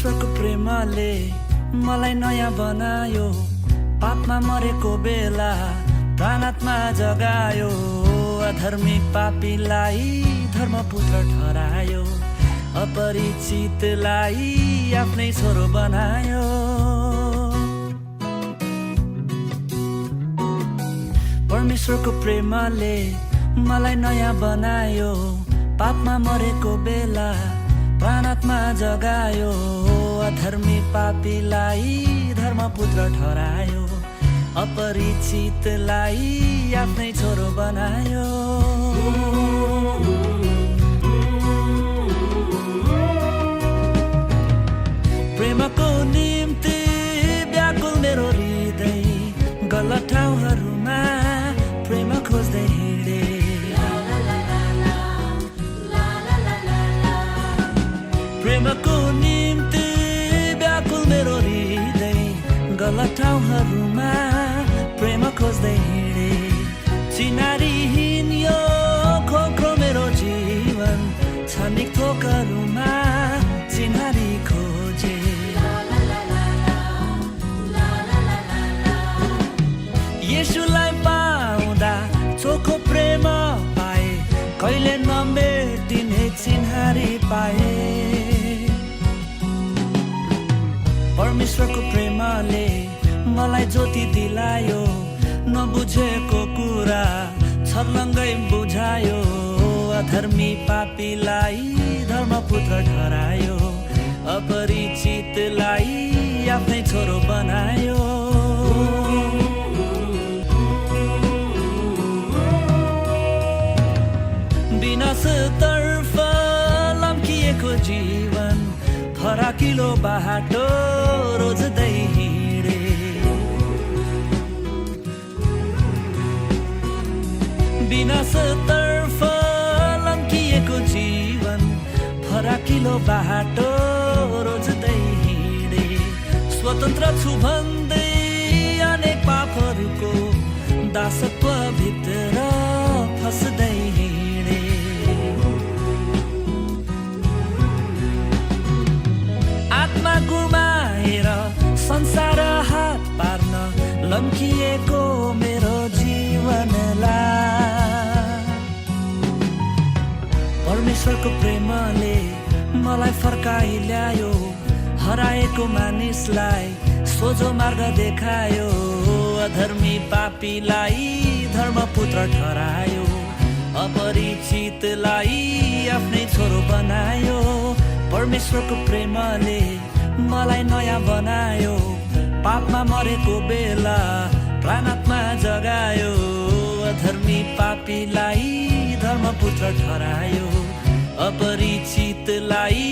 परमेश्वरको प्रेमले मलाई नयाँ बनायो। पापमा मरेको बेला प्राणात्मा जगायो। अधर्मी पापीलाई धर्मपुत्र ठहरायो। अपरिचितलाई आफ्नै छोरो बनायो। परमेश्वरको प्रेमले मलाई नयाँ बनायो। पापमा मरेको बेला प्राणात्मा जगायो। अधर्मी पापीलाई धर्मपुत्र ठहरायो। अपरिचितलाई आफ्नै छोरो बनायो। प्रेमको निम्ति व्याकुल मेरो हृदय। गलत ठाउँहरूमा प्रेम खोज्दै हिँडे। प्रेमको निम्ति व्याकुल मेरो हृदय। गलत ठाउँहरूमा प्रेम खोज्दै हिँडे। चिनारीहीन यो खोक्रो मेरो जीवन। क्षणिक थोकहरूमा चिनारी खोजे। येशूलाई पाउँदा चोखो प्रेम पाए। कहिले नमेटिने चिन्हारी पाए। परमेश्वरको प्रेमले मलाई ज्योति दिलायो। नबुझेको कुरा छर्लङ्गै बुझायो। अधर्मी पापीलाई धर्मपुत्र ठहरायो। अपरिचितलाई आफ्नै छोरो बनायो। विनाशतर्फ लम्किएको जीवन। फराकिलो बाटो रोज्दै हिँडे। विनाशतर्फ लम्किएको जीवन। फराकिलो बाटो रोज्दै हिँडे। स्वतन्त्र छु भन्दै अनेक पापहरूको दासत्व भित्र फस्दै हिँडे। आत्मा गुमाएर संसार हात पार्न लम्किएको मेरो जीवनलाई परमेश्वरको प्रेमले मलाई फर्काइ ल्यायो। हराएको मानिसलाई सोझो मार्ग देखायो। अधर्मी पापीलाई धर्मपुत्र ठहरायो। अपरिचितलाई आफ्नै छोरो बनायो। परमेश्वरको प्रेमले मलाई नयाँ बनायो। पापमा मरेको बेला प्राणात्मा जगायो। अधर्मी पापीलाई धर्मपुत्र ठहरायो। अपरिचितलाई